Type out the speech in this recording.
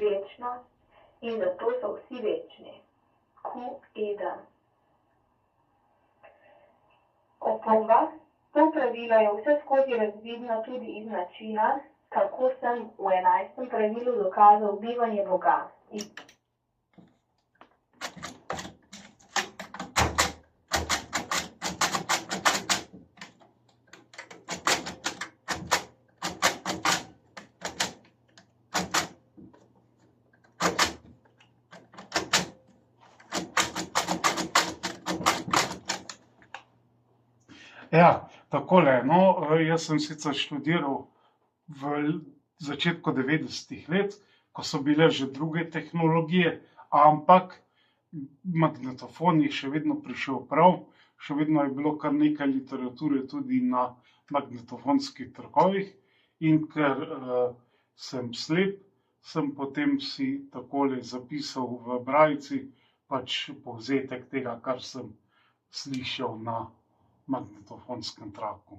večnost in zato so vsi večni. Q. Opomba. To pravilo je vseskozi razvidno tudi iz načina, kako sem v 11. pravilu dokazal bivanje Boga. Ja, takole, jaz sem sicer študiral v začetku 90. let, ko so bile že druge tehnologije, ampak magnetofon je še vedno prišel prav, še vedno je bilo kar nekaj literature tudi na magnetofonskih trgovih in ker sem slep, sem potem si takole zapisal v brajci pač povzetek tega, kar sem slišal na magnetofonskem traku.